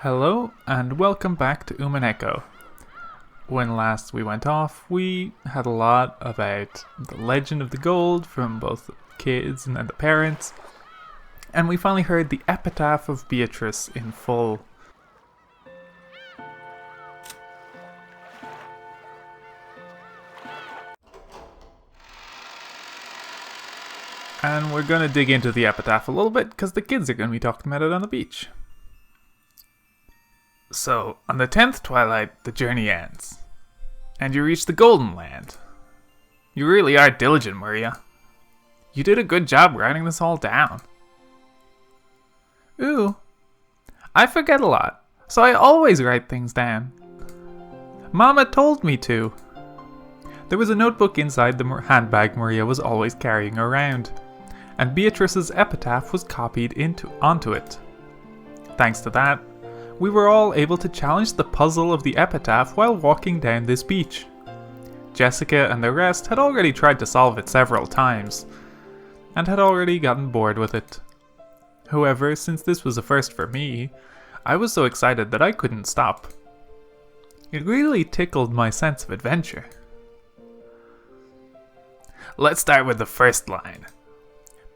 Hello and welcome back to Umineko. When last we went off, we had a lot about the legend of the gold from both the kids and the parents, and we finally heard the epitaph of Beatrice in full. And we're going to dig into the epitaph a little bit because the kids are going to be talking about it on the beach. So, on the 10th twilight, the journey ends, and you reach the Golden Land. You really are diligent, Maria. You did a good job writing this all down. Ooh, I forget a lot, so I always write things down. Mama told me to. There was a notebook inside the handbag Maria was always carrying around, and Beatrice's epitaph was copied onto it. Thanks to that, we were all able to challenge the puzzle of the epitaph while walking down this beach. Jessica and the rest had already tried to solve it several times, and had already gotten bored with it. However, since this was a first for me, I was so excited that I couldn't stop. It really tickled my sense of adventure. Let's start with the first line.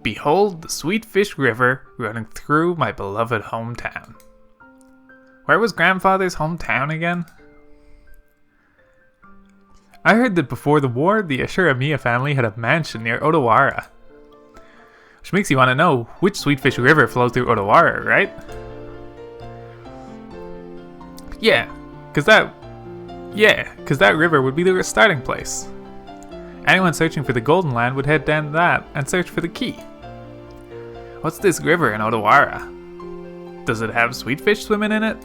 Behold the sweet fish river running through my beloved hometown. Where was grandfather's hometown again? I heard that before the war, the Ashuramiya family had a mansion near Odawara. Which makes you want to know which Sweetfish River flows through Odawara, right? Yeah, cause that river would be the starting place. Anyone searching for the Golden Land would head down that and search for the key. What's this river in Odawara? Does it have sweetfish swimming in it?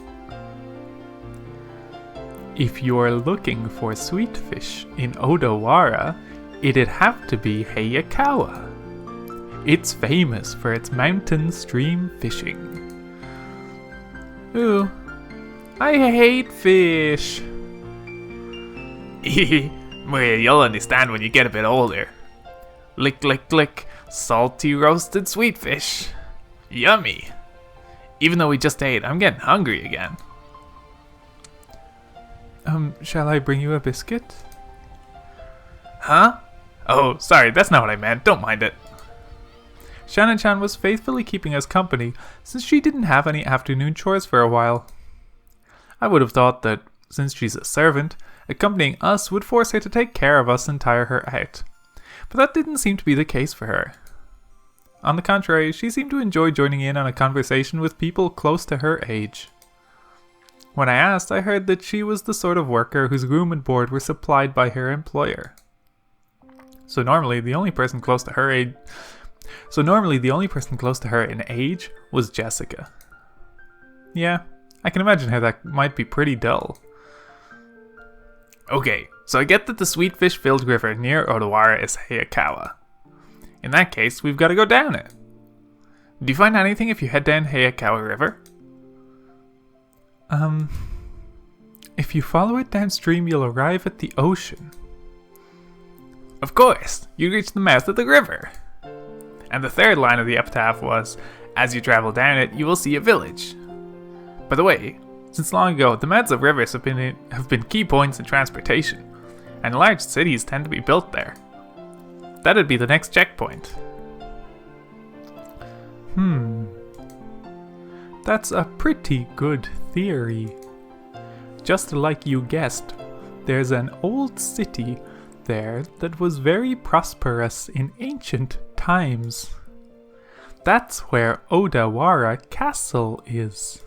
If you're looking for sweetfish in Odawara, it'd have to be Higurashi. It's famous for its mountain stream fishing. Ooh, I hate fish. Maria, you'll understand when you get a bit older. Lick, lick, lick, salty roasted sweetfish. Yummy. Even though we just ate, I'm getting hungry again. Shall I bring you a biscuit? Huh? Oh, sorry, that's not what I meant. Don't mind it. Shannon-chan was faithfully keeping us company since she didn't have any afternoon chores for a while. I would have thought that, since she's a servant, accompanying us would force her to take care of us and tire her out. But that didn't seem to be the case for her. On the contrary, she seemed to enjoy joining in on a conversation with people close to her age. When I asked, I heard that she was the sort of worker whose room and board were supplied by her employer. So normally the only person close to her in age was Jessica. Yeah, I can imagine how that might be pretty dull. Okay, so I get that the sweetfish-filled river near Odawara is Higurashi. In that case, we've got to go down it. Do you find anything if you head down Higurashi River? If you follow it downstream, you'll arrive at the ocean. Of course, you reach the mouth of the river. And the third line of the epitaph was, as you travel down it, you will see a village. By the way, since long ago, the mouths of rivers have been key points in transportation, and large cities tend to be built there. That'd be the next checkpoint. That's a pretty good theory. Just like you guessed, there's an old city there that was very prosperous in ancient times. That's where Odawara Castle is.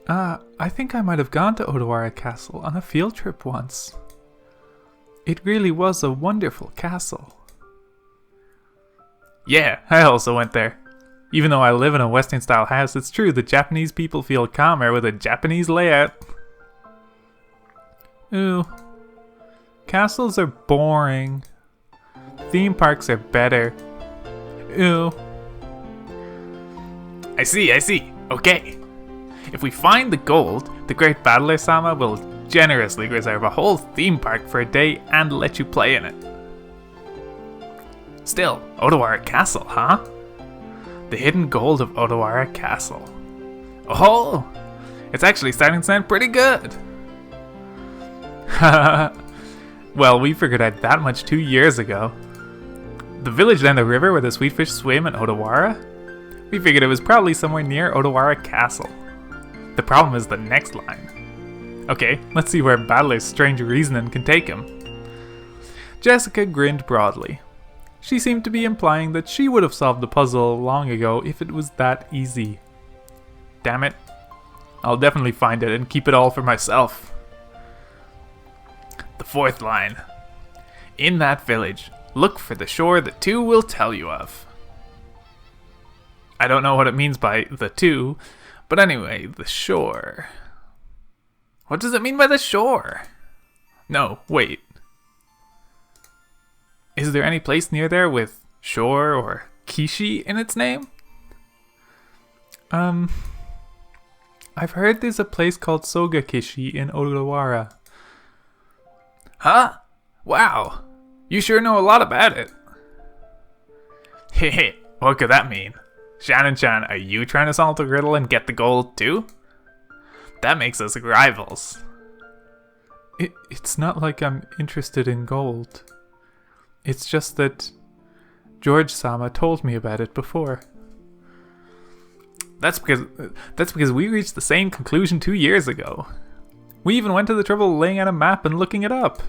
I think I might have gone to Odawara Castle on a field trip once. It really was a wonderful castle. Yeah, I also went there. Even though I live in a Western-style house, it's true that Japanese people feel calmer with a Japanese layout. Ooh. Castles are boring. Theme parks are better. Ooh. I see. Okay. If we find the gold, the Great Battler-sama will generously reserve a whole theme park for a day and let you play in it. Still, Odawara Castle, huh? The hidden gold of Odawara Castle. Oh, it's actually starting to sound pretty good. Well, we figured out that much 2 years ago. The village down the river where the sweetfish swim in Odawara? We figured it was probably somewhere near Odawara Castle. The problem is the next line. Okay, let's see where Battler's strange reasoning can take him. Jessica grinned broadly. She seemed to be implying that she would have solved the puzzle long ago if it was that easy. Damn it. I'll definitely find it and keep it all for myself. The fourth line. In that village, look for the shore the two will tell you of. I don't know what it means by the two, but anyway, the shore. What does it mean by the shore? No, wait. Is there any place near there with shore or kishi in its name? I've heard there's a place called Soga Kishi in Odawara. Huh? Wow. You sure know a lot about it. Hehe, what could that mean? Shannon-chan, are you trying to solve the riddle and get the gold too? That makes us rivals. It's not like I'm interested in gold. It's just that George-sama told me about it before. That's because we reached the same conclusion 2 years ago. We even went to the trouble of laying out a map and looking it up.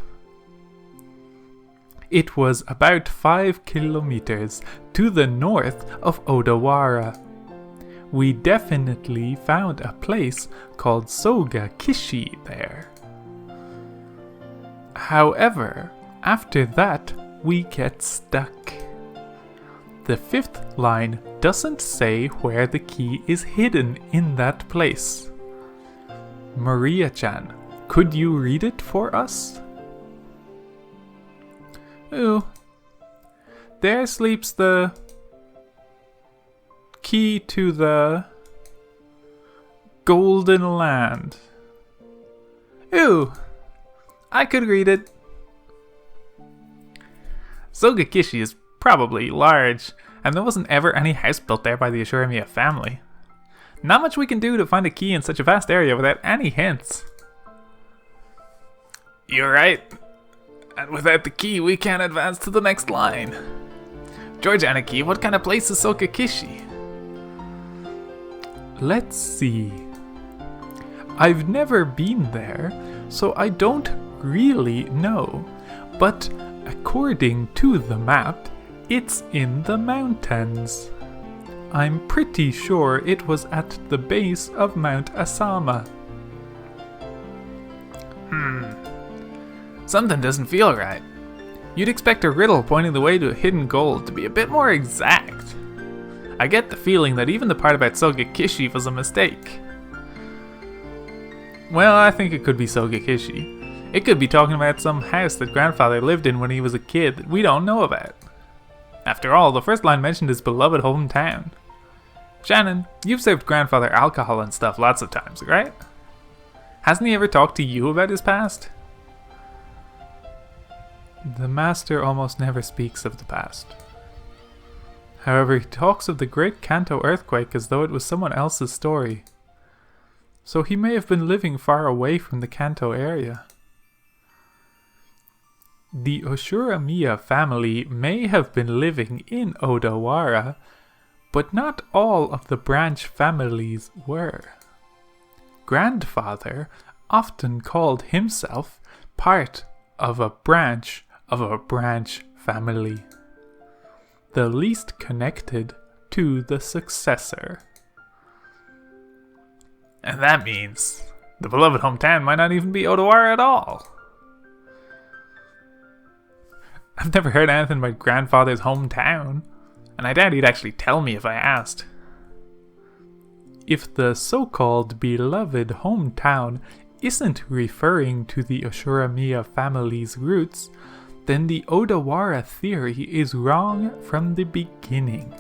It was about 5 kilometers to the north of Odawara. We definitely found a place called Soga Kishi there. However, after that, we get stuck. The fifth line doesn't say where the key is hidden in that place. Maria-chan, could you read it for us? Ooh. There sleeps the key to the Golden Land. Ooh. I could read it. Soga Kishi is probably large, and there wasn't ever any house built there by the Ashuramiya family. Not much we can do to find a key in such a vast area without any hints. You're right. And without the key, we can't advance to the next line. George Aniki, what kind of place is Soga Kishi? Let's see. I've never been there, so I don't really know. But according to the map, it's in the mountains. I'm pretty sure it was at the base of Mount Asama. Something doesn't feel right. You'd expect a riddle pointing the way to a hidden gold to be a bit more exact. I get the feeling that even the part about Soga Kishi was a mistake. Well, I think it could be Soga Kishi. It could be talking about some house that grandfather lived in when he was a kid that we don't know about. After all, the first line mentioned his beloved hometown. Shannon, you've served grandfather alcohol and stuff lots of times, right? Hasn't he ever talked to you about his past? The master almost never speaks of the past. However, he talks of the Great Kanto earthquake as though it was someone else's story. So he may have been living far away from the Kanto area. The Ashuramiya family may have been living in Odawara, but not all of the branch families were. Grandfather often called himself part of a branch family, the least connected to the successor. And that means the beloved hometown might not even be Odawara at all. I've never heard anything about grandfather's hometown, and I doubt he'd actually tell me if I asked. If the so-called beloved hometown isn't referring to the Ashuramiya family's roots, then the Odawara theory is wrong from the beginning.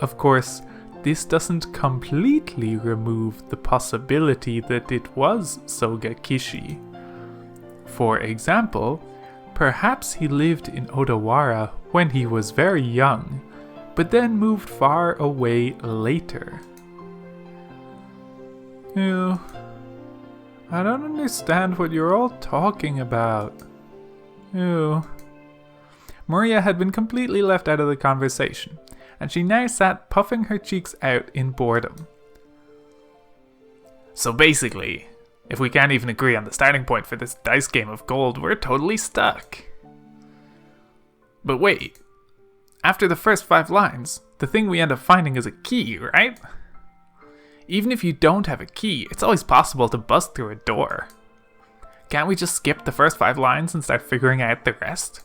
Of course, this doesn't completely remove the possibility that it was Soga Kishi. For example, perhaps he lived in Odawara when he was very young, but then moved far away later. Ew. I don't understand what you're all talking about. Ew. Maria had been completely left out of the conversation, and she now sat puffing her cheeks out in boredom. So basically, if we can't even agree on the starting point for this dice game of gold, we're totally stuck. But wait, after the first 5 lines, the thing we end up finding is a key, right? Even if you don't have a key, it's always possible to bust through a door. Can't we just skip the first 5 lines and start figuring out the rest?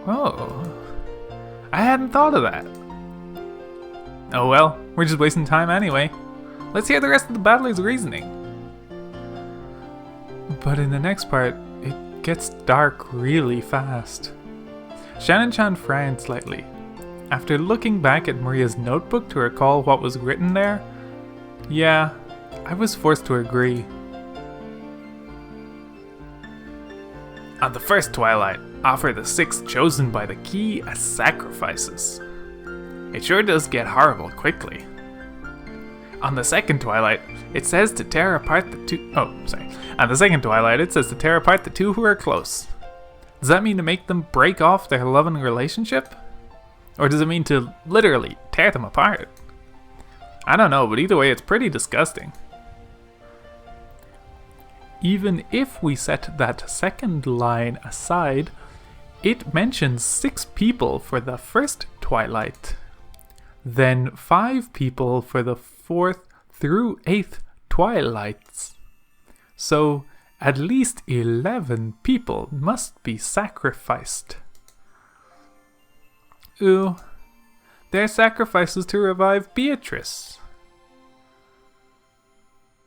Oh, I hadn't thought of that. Oh well, we're just wasting time anyway. Let's hear the rest of the battler's reasoning. But in the next part, it gets dark really fast. Shannon-chan frowned slightly. After looking back at Maria's notebook to recall what was written there, yeah, I was forced to agree. On the first twilight, offer the 6 chosen by the key as sacrifices. It sure does get horrible quickly. On the second twilight, it says to tear apart the 2... On the second twilight, it says to tear apart the 2 who are close. Does that mean to make them break off their loving relationship? Or does it mean to literally tear them apart? I don't know, but either way, it's pretty disgusting. Even if we set that second line aside, it mentions 6 people for the first twilight, then 5 people for the 4th through 8th twilights. So at least 11 people must be sacrificed. Ooh, their sacrifices to revive Beatrice.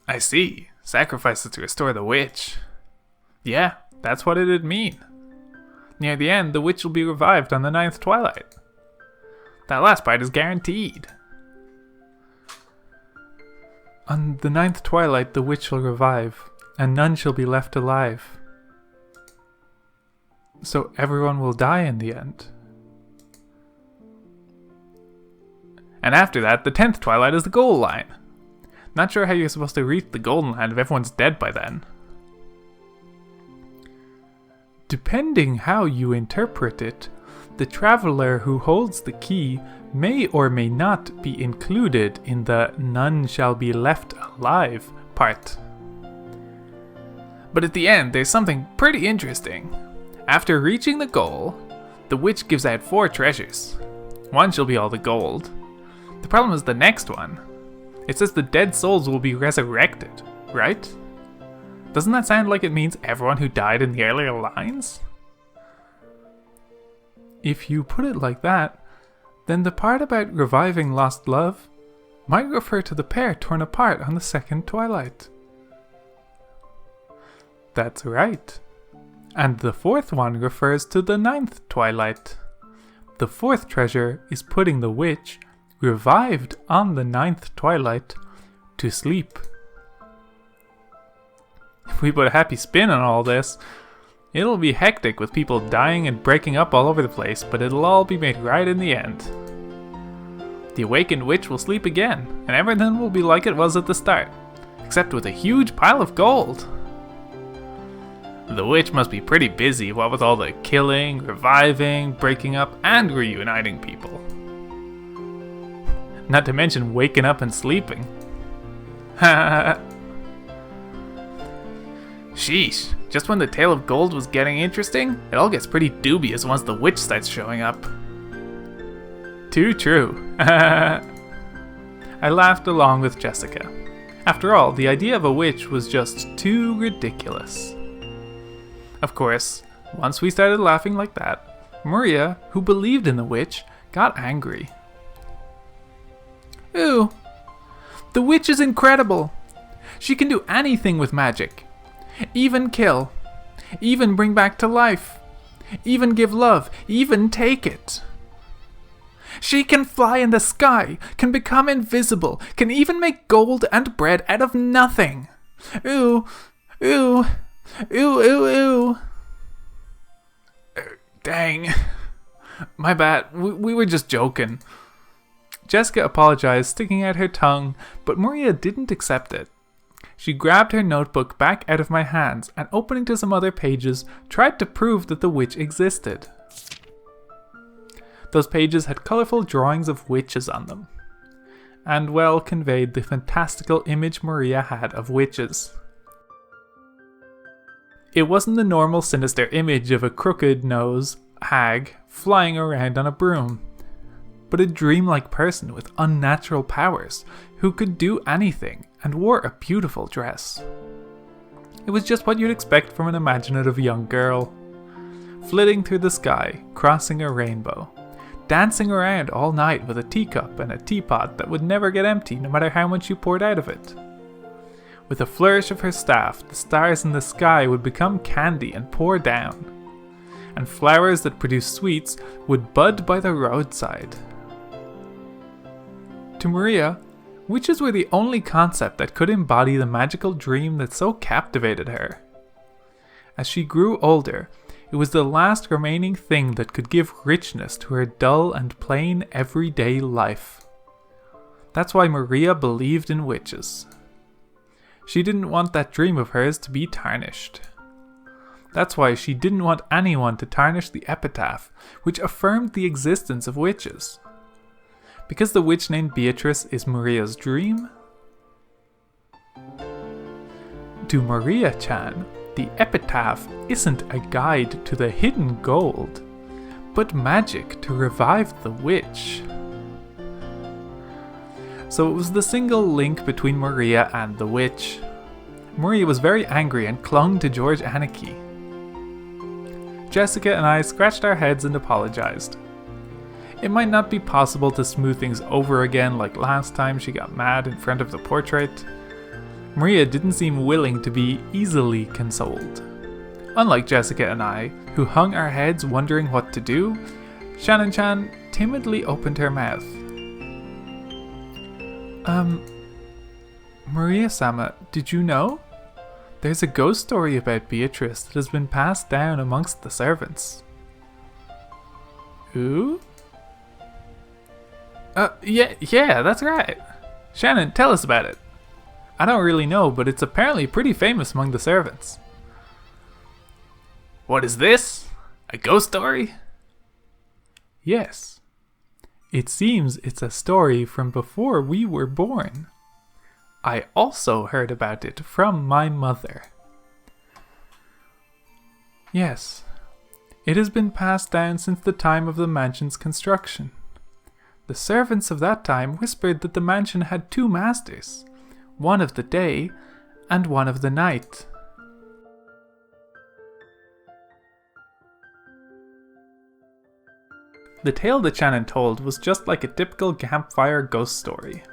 I see. Sacrifices to restore the witch. Yeah, that's what it'd mean. Near the end, the witch will be revived on the 9th twilight. That last part is guaranteed. On the 9th twilight, the witch will revive, and none shall be left alive. So everyone will die in the end. And after that, the 10th twilight is the goal line. Not sure how you're supposed to reach the golden line if everyone's dead by then. Depending how you interpret it, the traveler who holds the key may or may not be included in the none shall be left alive part. But at the end, there's something pretty interesting. After reaching the goal, the witch gives out 4 treasures. One shall be all the gold. The problem is the next one. It says the dead souls will be resurrected, right? Doesn't that sound like it means everyone who died in the earlier lines? If you put it like that, then the part about reviving lost love might refer to the pair torn apart on the 2nd twilight. That's right. And the 4th one refers to the 9th twilight. The 4th treasure is putting the witch, revived on the 9th twilight, to sleep. If we put a happy spin on all this, it'll be hectic with people dying and breaking up all over the place, but it'll all be made right in the end. The awakened witch will sleep again, and everything will be like it was at the start, except with a huge pile of gold. The witch must be pretty busy, what with all the killing, reviving, breaking up, and reuniting people. Not to mention waking up and sleeping. Sheesh, just when the tale of gold was getting interesting, it all gets pretty dubious once the witch starts showing up. Too true. I laughed along with Jessica. After all, the idea of a witch was just too ridiculous. Of course, once we started laughing like that, Maria, who believed in the witch, got angry. Ooh, the witch is incredible. She can do anything with magic. Even kill. Even bring back to life. Even give love. Even take it. She can fly in the sky, can become invisible, can even make gold and bread out of nothing. Ooh, ooh, ooh, ooh, ooh. Dang. My bad, we were just joking. Jessica apologized, sticking out her tongue, but Maria didn't accept it. She grabbed her notebook back out of my hands and, opening to some other pages, tried to prove that the witch existed. Those pages had colourful drawings of witches on them, and well conveyed the fantastical image Maria had of witches. It wasn't the normal sinister image of a crooked nose hag flying around on a broom, but a dreamlike person with unnatural powers who could do anything and wore a beautiful dress. It was just what you'd expect from an imaginative young girl. Flitting through the sky, crossing a rainbow, dancing around all night with a teacup and a teapot that would never get empty no matter how much you poured out of it. With a flourish of her staff, the stars in the sky would become candy and pour down, and flowers that produced sweets would bud by the roadside. To Maria, witches were the only concept that could embody the magical dream that so captivated her. As she grew older, it was the last remaining thing that could give richness to her dull and plain everyday life. That's why Maria believed in witches. She didn't want that dream of hers to be tarnished. That's why she didn't want anyone to tarnish the epitaph, which affirmed the existence of witches. Because the witch named Beatrice is Maria's dream? To Maria-chan, the epitaph isn't a guide to the hidden gold, but magic to revive the witch. So it was the single link between Maria and the witch. Maria was very angry and clung to George Anarchy. Jessica and I scratched our heads and apologized. It might not be possible to smooth things over again like last time she got mad in front of the portrait. Maria didn't seem willing to be easily consoled. Unlike Jessica and I, who hung our heads wondering what to do, Shannon-chan timidly opened her mouth. Maria-sama, did you know? There's a ghost story about Beatrice that has been passed down amongst the servants. Who? Yeah, that's right. Shannon, tell us about it. I don't really know, but it's apparently pretty famous among the servants. What is this? A ghost story? Yes. It seems it's a story from before we were born. I also heard about it from my mother. Yes. It has been passed down since the time of the mansion's construction. The servants of that time whispered that the mansion had two masters, one of the day and one of the night. The tale that Shannon told was just like a typical campfire ghost story.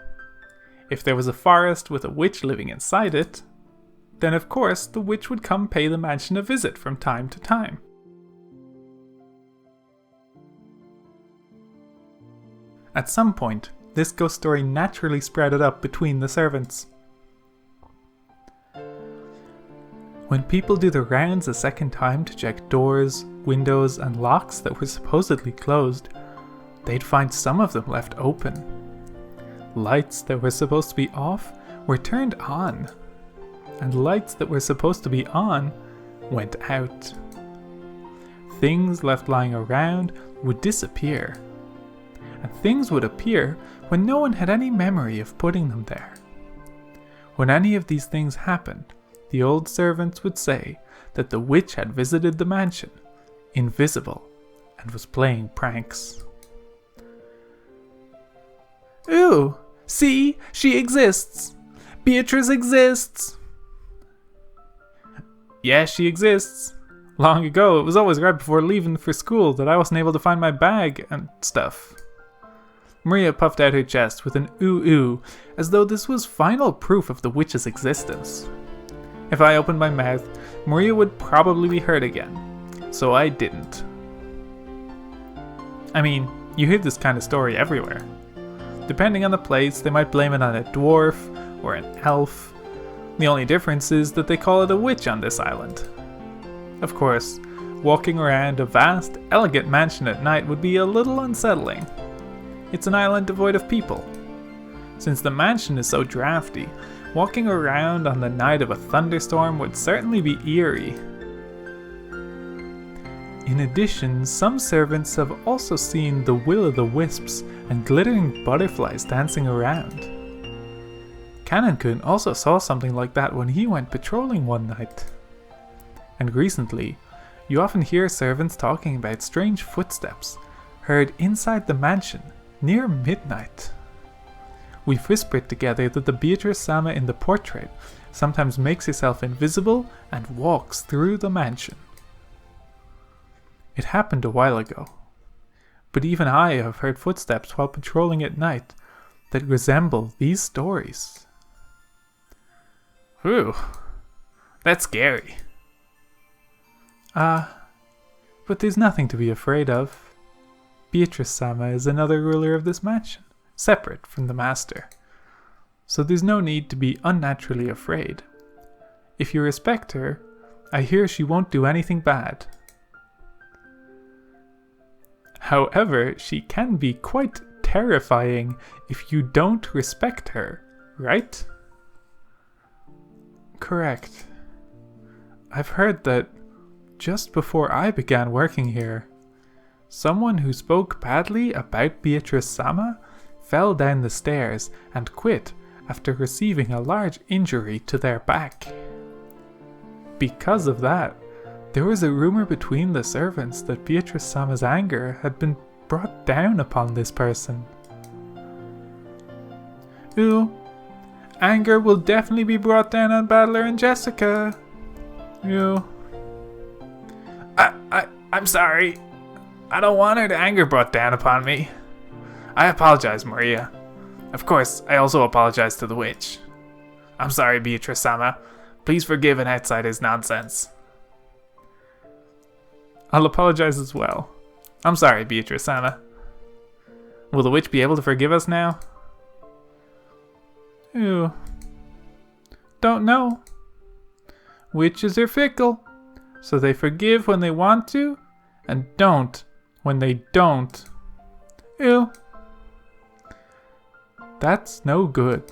If there was a forest with a witch living inside it, then of course the witch would come pay the mansion a visit from time to time. At some point, this ghost story naturally spreaded up between the servants. When people do the rounds a second time to check doors, windows, and locks that were supposedly closed, they'd find some of them left open. Lights that were supposed to be off were turned on, and lights that were supposed to be on went out. Things left lying around would disappear, and things would appear when no one had any memory of putting them there. When any of these things happened, the old servants would say that the witch had visited the mansion, invisible, and was playing pranks. Ooh! See? She exists! Beatrice exists! Yeah, she exists. Long ago, it was always right before leaving for school that I wasn't able to find my bag and stuff. Maria puffed out her chest with an ooh-ooh, as though this was final proof of the witch's existence. If I opened my mouth, Maria would probably be hurt again, so I didn't. I mean, you hear this kind of story everywhere. Depending on the place, they might blame it on a dwarf or an elf. The only difference is that they call it a witch on this island. Of course, walking around a vast, elegant mansion at night would be a little unsettling. It's an island devoid of people. Since the mansion is so drafty, walking around on the night of a thunderstorm would certainly be eerie. In addition, some servants have also seen the will-o'-the-wisps and glittering butterflies dancing around. Kanan-kun also saw something like that when he went patrolling one night. And recently, you often hear servants talking about strange footsteps heard inside the mansion near midnight. We've whispered together that the Beatrice-sama in the portrait sometimes makes herself invisible and walks through the mansion. It happened a while ago, but even I have heard footsteps while patrolling at night that resemble these stories. Whew, that's scary. But there's nothing to be afraid of. Beatrice-sama is another ruler of this mansion, separate from the master. So there's no need to be unnaturally afraid. If you respect her, I hear she won't do anything bad. However, she can be quite terrifying if you don't respect her, right? Correct. I've heard that just before I began working here, someone who spoke badly about Beatrice-sama fell down the stairs and quit after receiving a large injury to their back. Because of that, there was a rumor between the servants that Beatrice-sama's anger had been brought down upon this person. Ooh, anger will definitely be brought down on Battler and Jessica. Ooh. I'm sorry. I don't want her to anger brought down upon me. I apologize, Maria. Of course, I also apologize to the witch. I'm sorry, Beatrice-sama. Please forgive an outsider's nonsense. I'll apologize as well. I'm sorry, Beatrice-sama. Will the witch be able to forgive us now? Ew. Don't know. Witches are fickle, so they forgive when they want to, and don't when they don't. Ew. That's no good.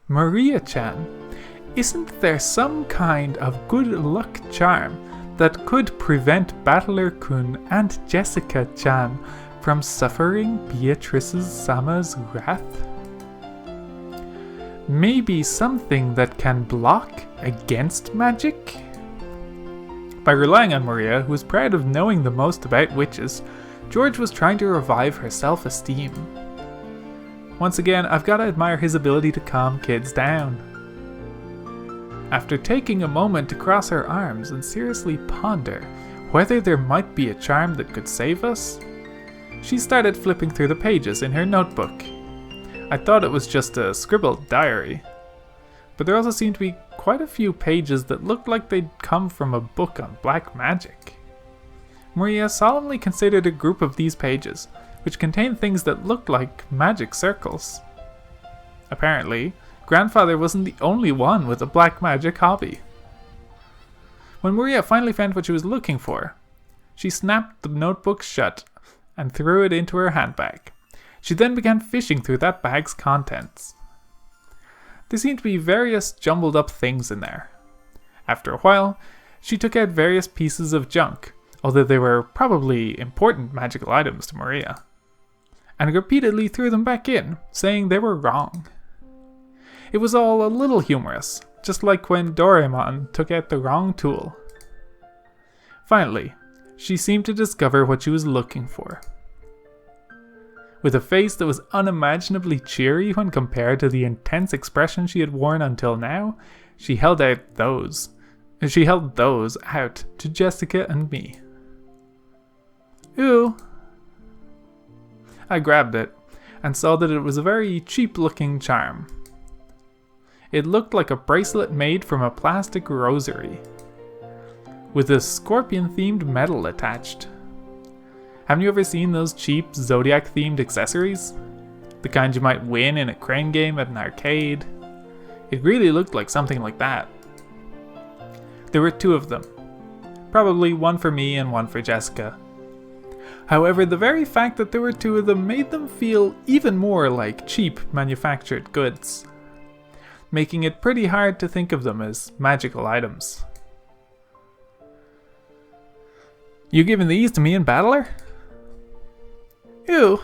Maria-chan, isn't there some kind of good luck charm that could prevent Battler-kun and Jessica-chan from suffering Beatrice-sama's wrath? Maybe something that can block against magic? By relying on Maria, who was proud of knowing the most about witches, George was trying to revive her self-esteem. Once again, I've got to admire his ability to calm kids down. After taking a moment to cross her arms and seriously ponder whether there might be a charm that could save us, she started flipping through the pages in her notebook. I thought it was just a scribbled diary, but there also seemed to be quite a few pages that looked like they'd come from a book on black magic. Maria solemnly considered a group of these pages, which contained things that looked like magic circles. Apparently, Grandfather wasn't the only one with a black magic hobby. When Maria finally found what she was looking for, she snapped the notebook shut and threw it into her handbag. She then began fishing through that bag's contents. There seemed to be various jumbled up things in there. After a while, she took out various pieces of junk, although they were probably important magical items to Maria, and repeatedly threw them back in, saying they were wrong. It was all a little humorous, just like when Doraemon took out the wrong tool. Finally, she seemed to discover what she was looking for. With a face that was unimaginably cheery when compared to the intense expression she had worn until now, she held those out to Jessica and me. Ooh. I grabbed it and saw that it was a very cheap-looking charm. It looked like a bracelet made from a plastic rosary, with a scorpion-themed medal attached. Haven't you ever seen those cheap Zodiac-themed accessories? The kind you might win in a crane game at an arcade? It really looked like something like that. There were two of them. Probably one for me and one for Jessica. However, the very fact that there were two of them made them feel even more like cheap manufactured goods, making it pretty hard to think of them as magical items. You giving these to me in Battler? Ew.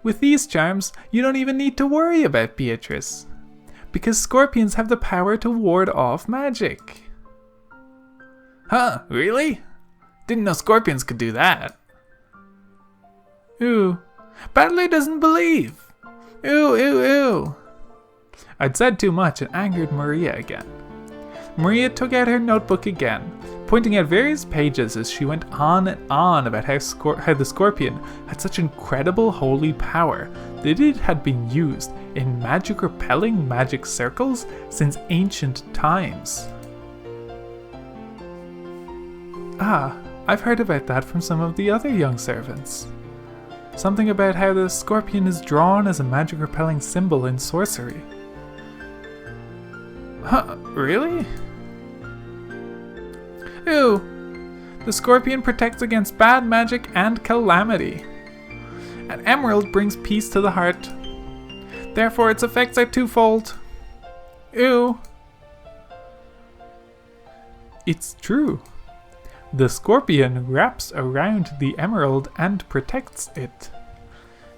With these charms, you don't even need to worry about Beatrice, because scorpions have the power to ward off magic. Huh, really? Didn't know scorpions could do that. Ooh, Battler doesn't believe. Ooh, ooh, ooh. I'd said too much and angered Maria again. Maria took out her notebook again, pointing out various pages as she went on and on about how the scorpion had such incredible holy power that it had been used in magic-repelling magic circles since ancient times. Ah, I've heard about that from some of the other young servants. Something about how the scorpion is drawn as a magic-repelling symbol in sorcery. Huh, really? Ew. The scorpion protects against bad magic and calamity. An emerald brings peace to the heart. Therefore its effects are twofold. Ew. It's true. The scorpion wraps around the emerald and protects it.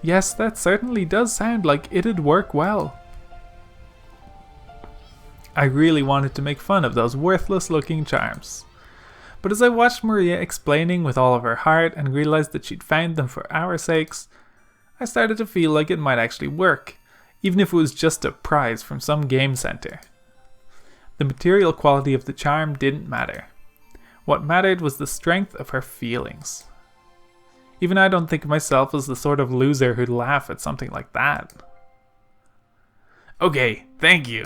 Yes, that certainly does sound like it'd work well. I really wanted to make fun of those worthless looking charms. But as I watched Maria explaining with all of her heart and realized that she'd found them for our sakes, I started to feel like it might actually work, even if it was just a prize from some game center. The material quality of the charm didn't matter. What mattered was the strength of her feelings. Even I don't think of myself as the sort of loser who'd laugh at something like that. Okay, thank you.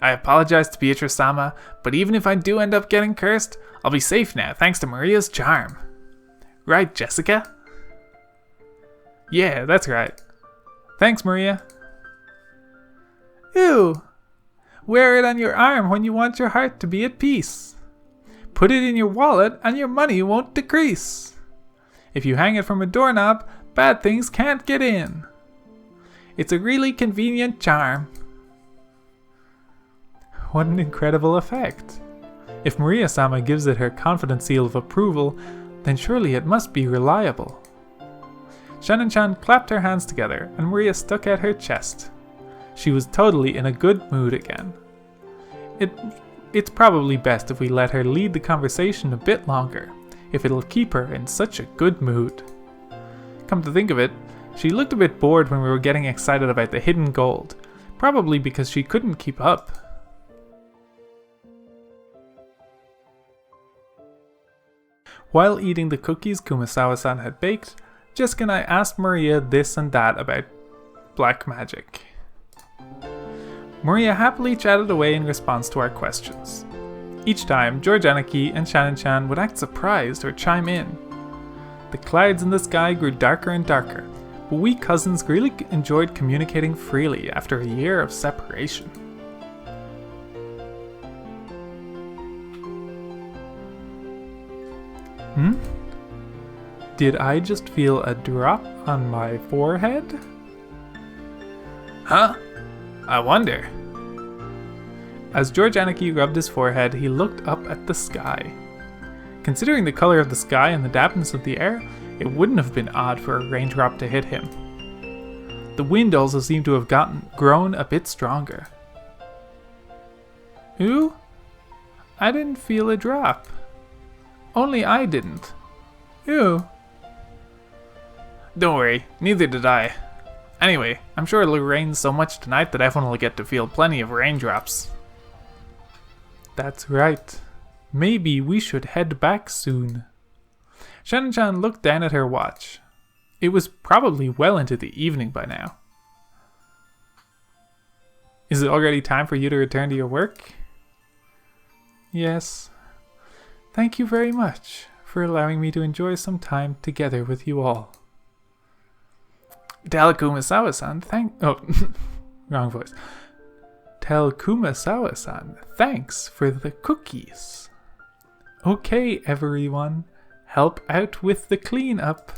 I apologize to Beatrice-sama, but even if I do end up getting cursed, I'll be safe now thanks to Maria's charm. Right, Jessica? Yeah, that's right. Thanks, Maria. Ew! Wear it on your arm when you want your heart to be at peace. Put it in your wallet and your money won't decrease. If you hang it from a doorknob, bad things can't get in. It's a really convenient charm. What an incredible effect. If Maria-sama gives it her confident seal of approval, then surely it must be reliable. Shannon-chan clapped her hands together and Maria stuck out her chest. She was totally in a good mood again. It's probably best if we let her lead the conversation a bit longer, if it'll keep her in such a good mood. Come to think of it, she looked a bit bored when we were getting excited about the hidden gold, probably because she couldn't keep up. While eating the cookies Kumasawa-san had baked, Jessica and I asked Maria this and that about black magic. Maria happily chatted away in response to our questions. Each time, George Aniki and Shannon-chan would act surprised or chime in. The clouds in the sky grew darker and darker, but we cousins really enjoyed communicating freely after a year of separation. Did I just feel a drop on my forehead? Huh? I wonder. As George Aniki rubbed his forehead, he looked up at the sky. Considering the color of the sky and the dampness of the air, it wouldn't have been odd for a raindrop to hit him. The wind also seemed to have grown a bit stronger. Who? I didn't feel a drop. Only I didn't. Ew. Don't worry, neither did I. Anyway, I'm sure it'll rain so much tonight that everyone will get to feel plenty of raindrops. That's right. Maybe we should head back soon. Shannon-chan looked down at her watch. It was probably well into the evening by now. Is it already time for you to return to your work? Yes. Thank you very much for allowing me to enjoy some time together with you all. Tell Kumasawa-san wrong voice. Tell Kumasawa-san thanks for the cookies. Okay, everyone, help out with the cleanup.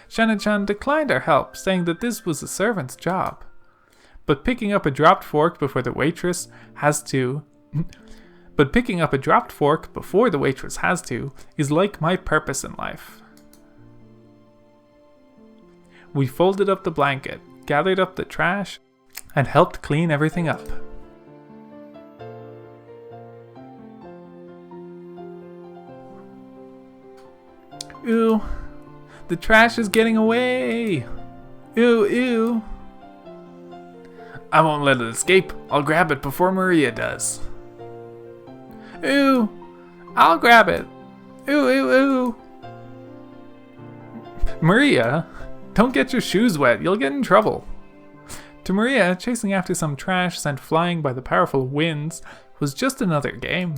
Shannon-chan declined our help, saying that this was a servant's job. But picking up a dropped fork before the waitress has to is like my purpose in life. We folded up the blanket, gathered up the trash, and helped clean everything up. Ooh, the trash is getting away. Ew. I won't let it escape. I'll grab it before Maria does. Ooh, I'll grab it. Ooh. Maria, don't get your shoes wet. You'll get in trouble. To Maria, chasing after some trash sent flying by the powerful winds was just another game.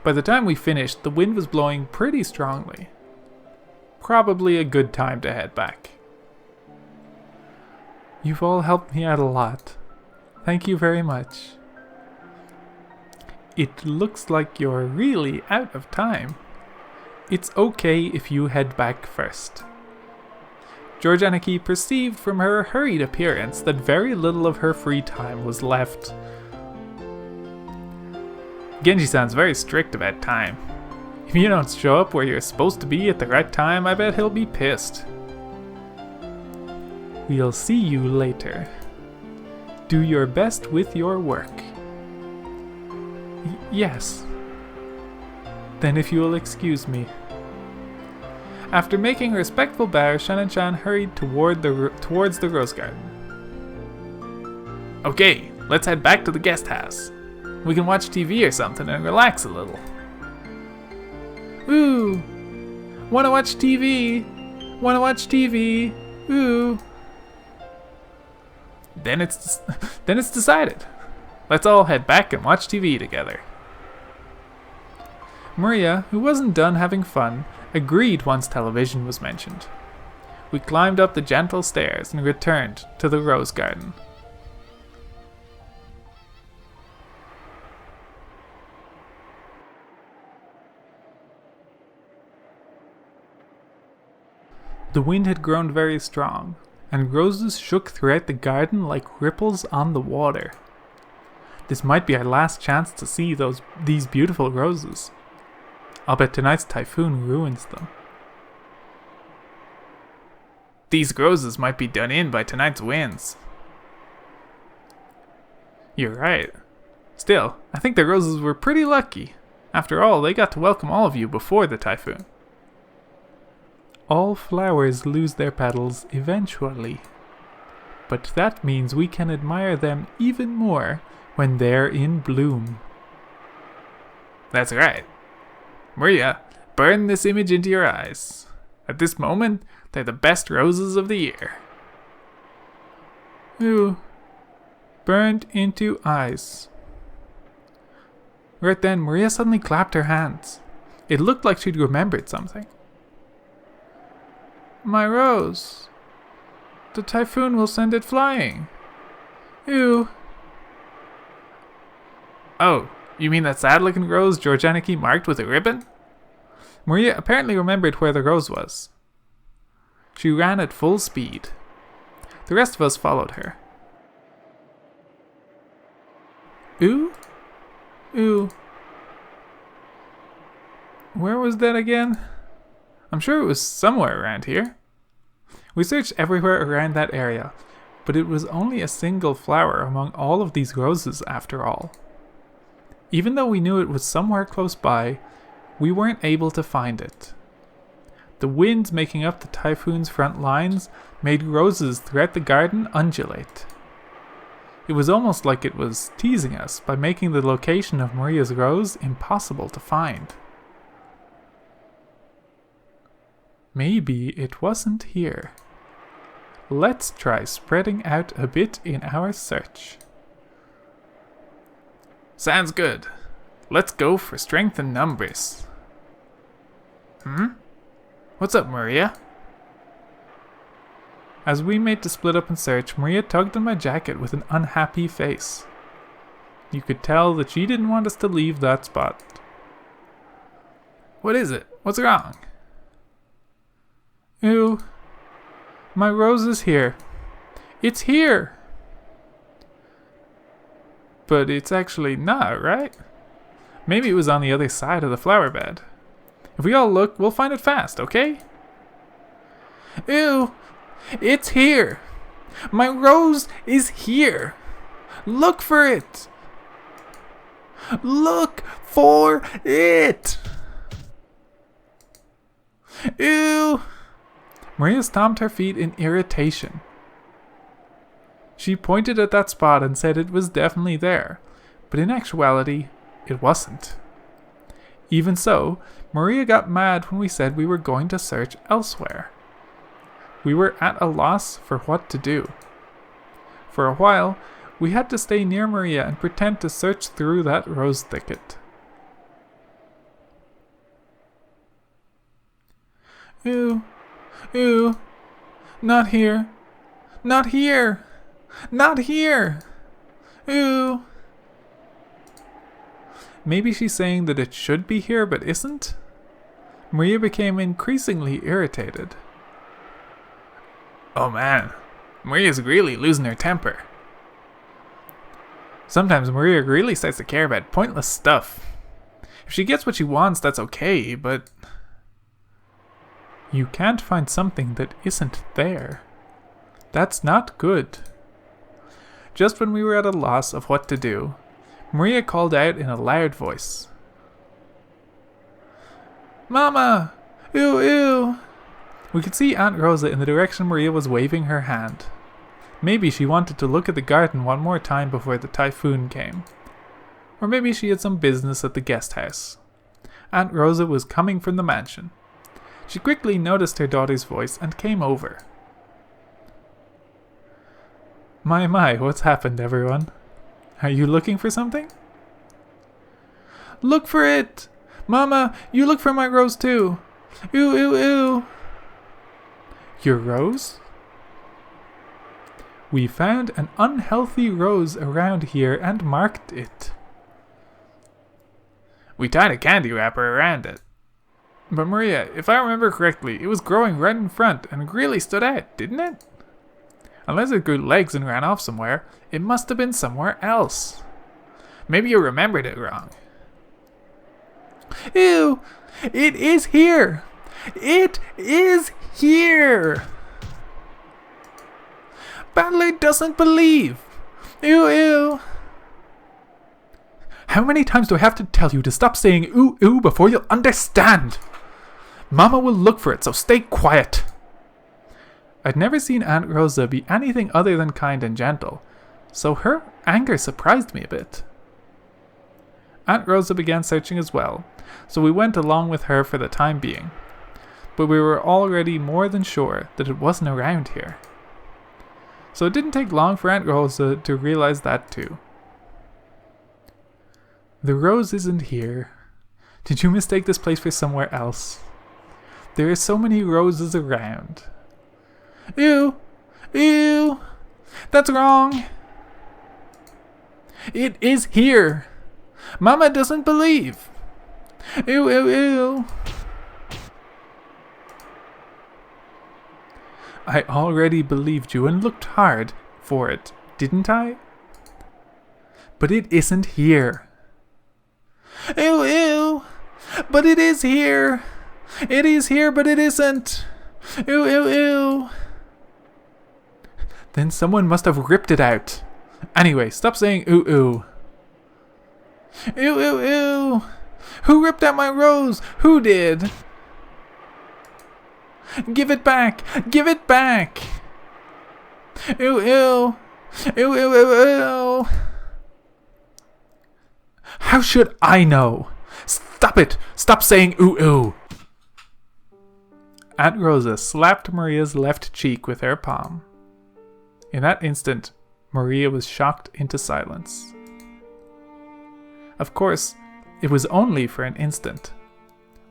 By the time we finished, the wind was blowing pretty strongly. Probably a good time to head back. You've all helped me out a lot. Thank you very much. It looks like you're really out of time. It's okay if you head back first. Georgianiki perceived from her hurried appearance that very little of her free time was left. Genji-san's very strict about time. If you don't show up where you're supposed to be at the right time, I bet he'll be pissed. We'll see you later. Do your best with your work. Yes. Then if you will excuse me. After making a respectful bow, Shannon-chan hurried towards the rose garden. Okay, let's head back to the guest house. We can watch TV or something and relax a little. Ooh! Wanna watch TV? Ooh! Then it's decided. Let's all head back and watch TV together. Maria, who wasn't done having fun, agreed once television was mentioned. We climbed up the gentle stairs and returned to the rose garden. The wind had grown very strong, and roses shook throughout the garden like ripples on the water. This might be our last chance to see these beautiful roses. I'll bet tonight's typhoon ruins them. These roses might be done in by tonight's winds. You're right. Still, I think the roses were pretty lucky. After all, they got to welcome all of you before the typhoon. All flowers lose their petals eventually. But that means we can admire them even more when they're in bloom. That's right. Maria, burn this image into your eyes. At this moment, they're the best roses of the year. Ooh. Burned into eyes. Right then, Maria suddenly clapped her hands. It looked like she'd remembered something. My rose. The typhoon will send it flying. Ew. Oh, you mean that sad-looking rose Georgianiki marked with a ribbon? Maria apparently remembered where the rose was. She ran at full speed. The rest of us followed her. Ooh? Ooh. Where was that again? I'm sure it was somewhere around here. We searched everywhere around that area, but it was only a single flower among all of these roses after all. Even though we knew it was somewhere close by, we weren't able to find it. The winds making up the typhoon's front lines made roses throughout the garden undulate. It was almost like it was teasing us by making the location of Maria's rose impossible to find. Maybe it wasn't here. Let's try spreading out a bit in our search. Sounds good. Let's go for strength in numbers. What's up, Maria? As we made to split up and search, Maria tugged on my jacket with an unhappy face. You could tell that she didn't want us to leave that spot. What is it? What's wrong? Ew. My rose is here. It's here. But it's actually not, right? Maybe it was on the other side of the flower bed. If we all look, we'll find it fast, okay? Ew! It's here! My rose is here! Look for it! Look for it! Ew! Maria stomped her feet in irritation. She pointed at that spot and said it was definitely there, but in actuality, it wasn't. Even so, Maria got mad when we said we were going to search elsewhere. We were at a loss for what to do. For a while, we had to stay near Maria and pretend to search through that rose thicket. Ew, ew, not here, not here, not here, ew. Maybe she's saying that it should be here but isn't? Maria became increasingly irritated. Oh man, Maria's really losing her temper. Sometimes Maria really starts to care about pointless stuff. If she gets what she wants, that's okay, but... You can't find something that isn't there. That's not good. Just when we were at a loss of what to do, Maria called out in a loud voice. Mama! Ew, ew! We could see Aunt Rosa in the direction Maria was waving her hand. Maybe she wanted to look at the garden one more time before the typhoon came. Or maybe she had some business at the guest house. Aunt Rosa was coming from the mansion. She quickly noticed her daughter's voice and came over. My, what's happened, everyone? Are you looking for something? Look for it! Mama, you look for my rose too! Ew, ew, ew! Your rose? We found an unhealthy rose around here and marked it. We tied a candy wrapper around it. But Maria, if I remember correctly, it was growing right in front and really stood out, didn't it? Unless it grew legs and ran off somewhere, it must have been somewhere else. Maybe you remembered it wrong. Ew! It is here! It is here! Battler doesn't believe! Ew, ew! How many times do I have to tell you to stop saying ooh, ooh before you'll understand? Mama will look for it, so stay quiet. I'd never seen Aunt Rosa be anything other than kind and gentle, so her anger surprised me a bit. Aunt Rosa began searching as well, so we went along with her for the time being, but we were already more than sure that it wasn't around here. So it didn't take long for Aunt Rosa to realize that too. The rose isn't here. Did you mistake this place for somewhere else? There are so many roses around. Ew! Ew! That's wrong! It is here! Mama doesn't believe! Ew, ew, ew! I already believed you and looked hard for it, didn't I? But it isn't here. Ew, ew! But it is here! It is here, but it isn't! Ew, ew, ew! Then someone must have ripped it out. Anyway, stop saying ooh, ooh. Ew, ew, ew! Who ripped out my rose? Who did? Give it back! Give it back! Ew, ew! Ew, ew, ew, ew! How should I know? Stop it! Stop saying ooh, ooh! Aunt Rosa slapped Maria's left cheek with her palm. In that instant, Maria was shocked into silence. Of course, it was only for an instant.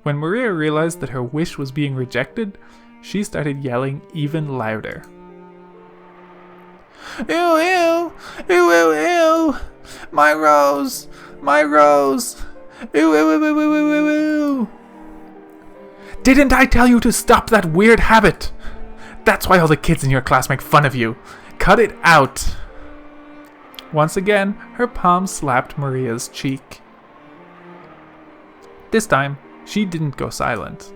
When Maria realized that her wish was being rejected, she started yelling even louder. Ew, ew! Ew, ew, ew! My rose! My rose! Ew, ew, ew, ew, ew, ew, ew! Didn't I tell you to stop that weird habit? That's why all the kids in your class make fun of you. Cut it out. Once again, her palm slapped Maria's cheek. This time, she didn't go silent.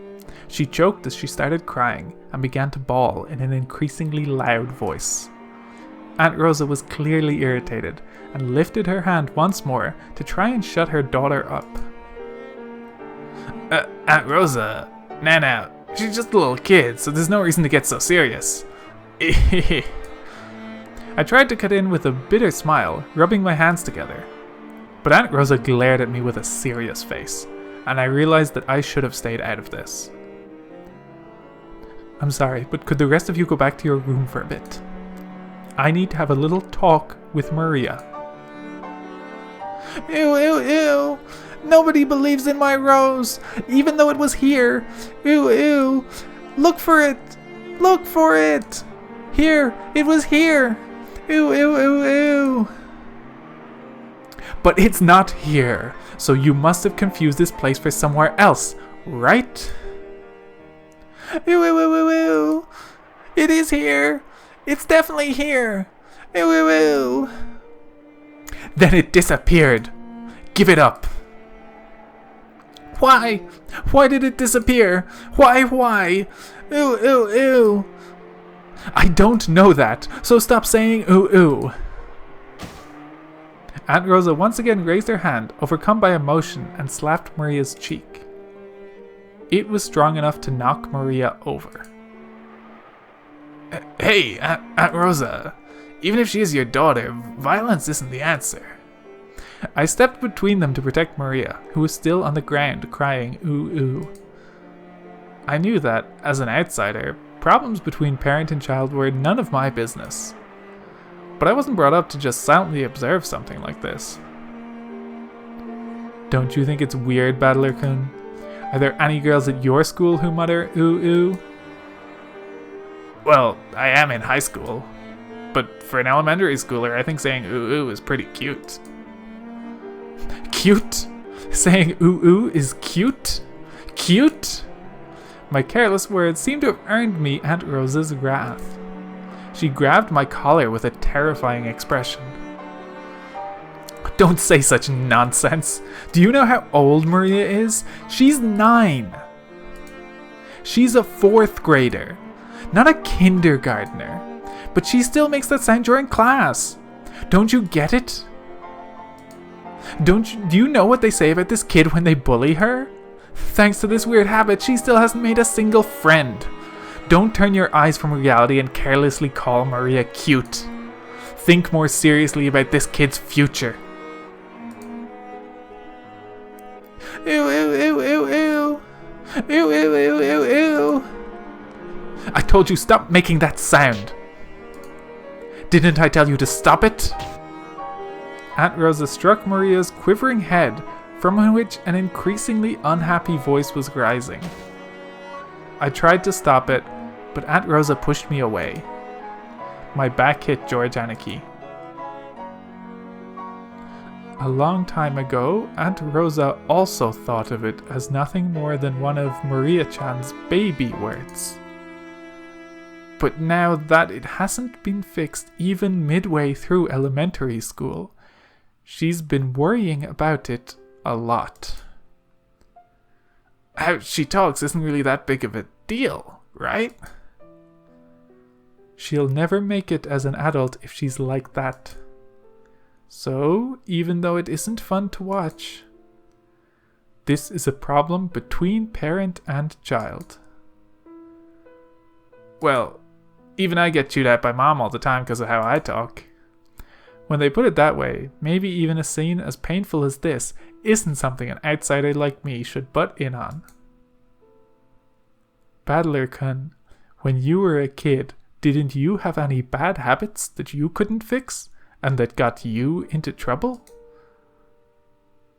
She choked as she started crying and began to bawl in an increasingly loud voice. Aunt Rosa was clearly irritated and lifted her hand once more to try and shut her daughter up. Aunt Rosa, now, she's just a little kid, so there's no reason to get so serious. I tried to cut in with a bitter smile, rubbing my hands together. But Aunt Rosa glared at me with a serious face, and I realized that I should have stayed out of this. I'm sorry, but could the rest of you go back to your room for a bit? I need to have a little talk with Maria. Ew. Nobody believes in my rose, even though it was here. Ew. Look for it. Here, it was here. Ew. But it's not here, so you must have confused this place for somewhere else, right? Ew. It is here. It's definitely here. Ew. Then it disappeared. Give it up. Why? Why did it disappear? Why? Ew. I don't know that, so stop saying ooh. Aunt Rosa once again raised her hand, overcome by emotion, and slapped Maria's cheek. It was strong enough to knock Maria over. Hey, Aunt Rosa, even if she is your daughter, violence isn't the answer. I stepped between them to protect Maria, who was still on the ground crying ooh. I knew that, as an outsider, problems between parent and child were none of my business. But I wasn't brought up to just silently observe something like this. Don't you think it's weird, Battler-kun? Are there any girls at your school who mutter ooh? Well, I am in high school. But for an elementary schooler, I think saying ooh is pretty cute. Cute? Saying ooh is cute? Cute? My careless words seemed to have earned me Aunt Rosa's wrath. She grabbed my collar with a terrifying expression. Don't say such nonsense. Do you know how old Maria is? She's 9. She's a 4th grader, not a kindergartner. But she still makes that sound during class. Don't you get it? Do you know what they say about this kid when they bully her? Thanks to this weird habit, she still hasn't made a single friend. Don't turn your eyes from reality and carelessly call Maria cute. Think more seriously about this kid's future. Ew. I told you stop making that sound. Didn't I tell you to stop it? Aunt Rosa struck Maria's quivering head, from which an increasingly unhappy voice was rising. I tried to stop it, but Aunt Rosa pushed me away. My back hit George Anarchy. A long time ago, Aunt Rosa also thought of it as nothing more than one of Maria-chan's baby words. But now that it hasn't been fixed even midway through elementary school, she's been worrying about it a lot. How she talks isn't really that big of a deal, right? She'll never make it as an adult if she's like that. So, even though it isn't fun to watch, this is a problem between parent and child. Well, even I get chewed at by Mom all the time because of how I talk. When they put it that way, maybe even a scene as painful as this isn't something an outsider like me should butt in on. Battler-kun, when you were a kid, didn't you have any bad habits that you couldn't fix and that got you into trouble?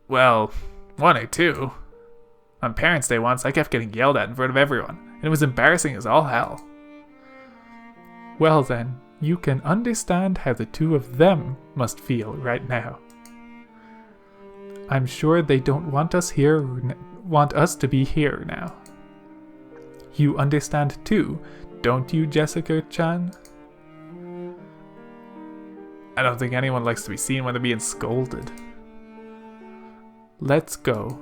Well, 1 or 2. On Parents' Day once, I kept getting yelled at in front of everyone, and it was embarrassing as all hell. Well then, you can understand how the 2 of them must feel right now. I'm sure they don't want us to be here now. You understand too, don't you, Jessica-chan? I don't think anyone likes to be seen when they're being scolded. Let's go.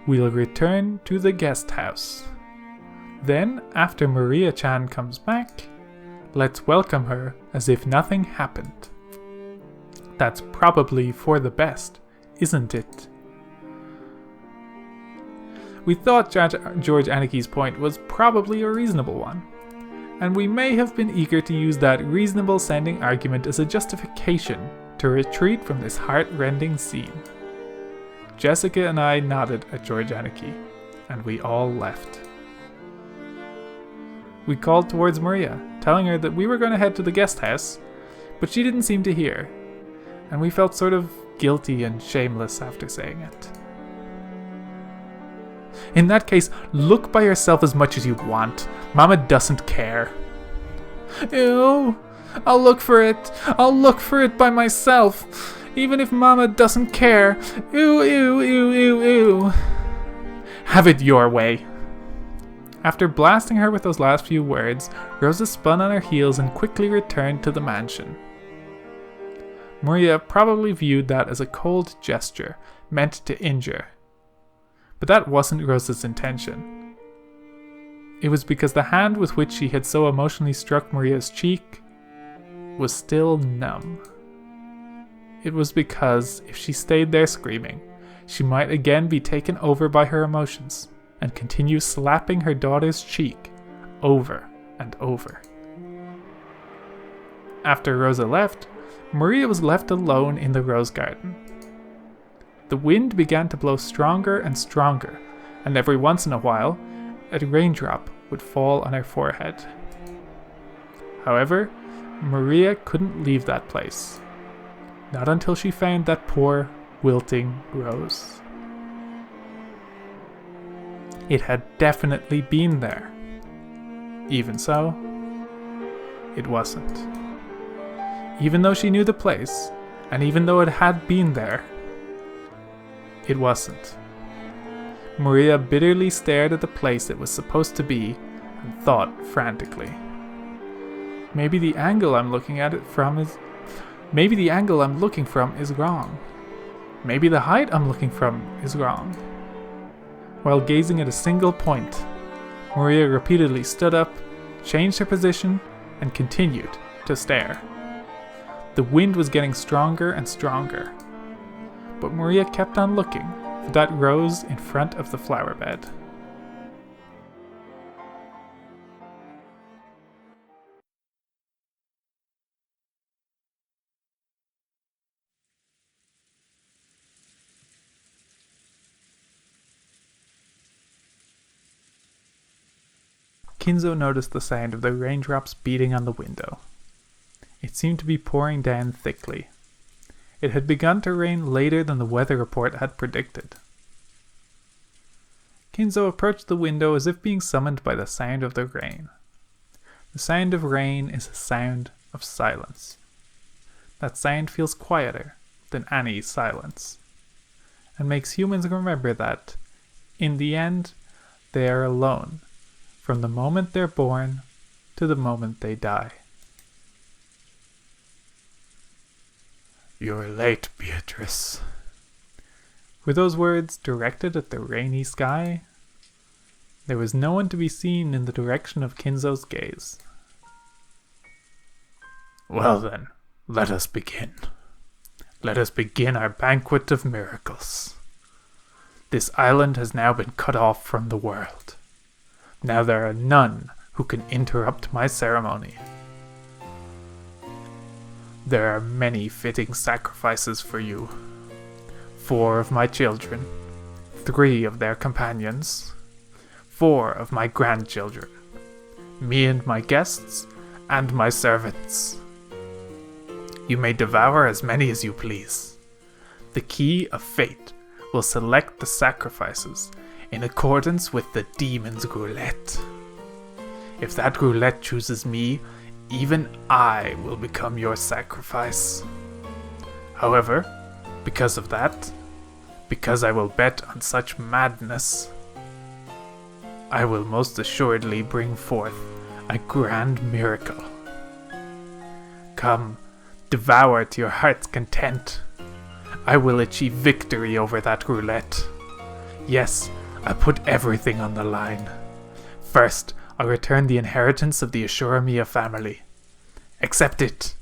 We'll return to the guest house. Then, after Maria-chan comes back, let's welcome her as if nothing happened. That's probably for the best, isn't it? We thought George Aniki's point was probably a reasonable one, and we may have been eager to use that reasonable-sounding argument as a justification to retreat from this heart-rending scene. Jessica and I nodded at George Aniki, and we all left. We called towards Maria, telling her that we were going to head to the guest house, but she didn't seem to hear, and we felt sort of guilty and shameless after saying it. In that case, look by yourself as much as you want. Mama doesn't care. Ew, I'll look for it. I'll look for it by myself. Even if Mama doesn't care. Ew, ew, ew, ew, ew. Have it your way. After blasting her with those last few words, Rosa spun on her heels and quickly returned to the mansion. Maria probably viewed that as a cold gesture, meant to injure. But that wasn't Rosa's intention. It was because the hand with which she had so emotionally struck Maria's cheek was still numb. It was because if she stayed there screaming, she might again be taken over by her emotions and continue slapping her daughter's cheek over and over. After Rosa left, Maria was left alone in the rose garden. The wind began to blow stronger and stronger, and every once in a while, a raindrop would fall on her forehead. However, Maria couldn't leave that place. Not until she found that poor, wilting rose. It had definitely been there. Even so, it wasn't. Even though she knew the place, and even though it had been there, it wasn't. Maria bitterly stared at the place it was supposed to be and thought frantically. Maybe the angle I'm looking from is wrong. Maybe the height I'm looking from is wrong. While gazing at a single point, Maria repeatedly stood up, changed her position, and continued to stare. The wind was getting stronger and stronger, but Maria kept on looking for that rose in front of the flower bed. Kinzo noticed the sound of the raindrops beating on the window. It seemed to be pouring down thickly. It had begun to rain later than the weather report had predicted. Kinzo approached the window as if being summoned by the sound of the rain. The sound of rain is a sound of silence. That sound feels quieter than any silence, and makes humans remember that, in the end, they are alone, from the moment they're born to the moment they die. "You're late, Beatrice." Were those words directed at the rainy sky? There was no one to be seen in the direction of Kinzo's gaze. "Well then, let us begin. Let us begin our banquet of miracles. This island has now been cut off from the world. Now there are none who can interrupt my ceremony. There are many fitting sacrifices for you. 4 of my children, 3 of their companions, 4 of my grandchildren, me and my guests, and my servants. You may devour as many as you please. The key of fate will select the sacrifices in accordance with the demon's roulette. If that roulette chooses me, even I will become your sacrifice. However, because of that, because I will bet on such madness, I will most assuredly bring forth a grand miracle. Come, devour to your heart's content. I will achieve victory over that roulette. Yes, I'll put everything on the line. First, I'll return the inheritance of the Ashuramiya family. Accept it.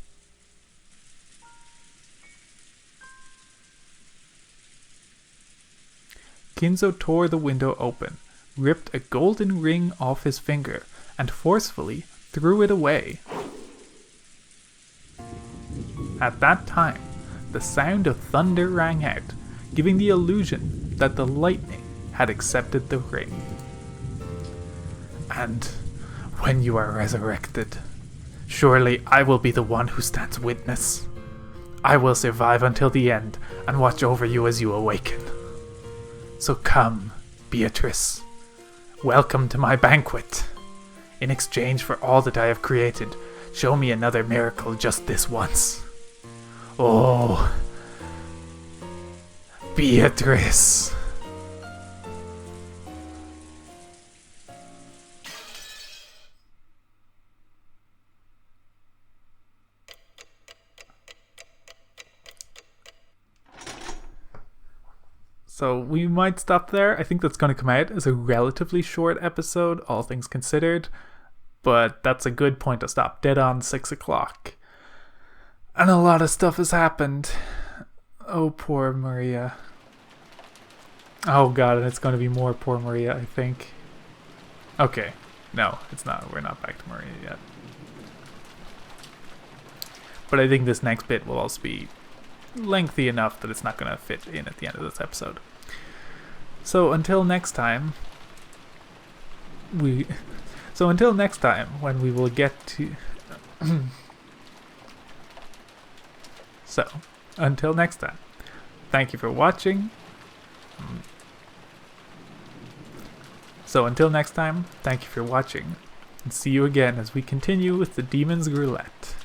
Kinzo tore the window open, ripped a golden ring off his finger, and forcefully threw it away. At that time, the sound of thunder rang out, giving the illusion that the lightning had accepted the ring. And when you are resurrected, surely I will be the one who stands witness. I will survive until the end and watch over you as you awaken. So come, Beatrice. Welcome to my banquet. In exchange for all that I have created, show me another miracle just this once. Oh, Beatrice. So we might stop there. I think that's going to come out as a relatively short episode, all things considered. But that's a good point to stop. Dead on 6 o'clock. And a lot of stuff has happened. Oh, poor Maria. Oh god, and it's going to be more poor Maria, I think. Okay. No, it's not. We're not back to Maria yet. But I think this next bit will also be lengthy enough that it's not going to fit in at the end of this episode. So until next time, when we will get to so until next time, thank you for watching. And see you again as we continue with the Demon's Roulette.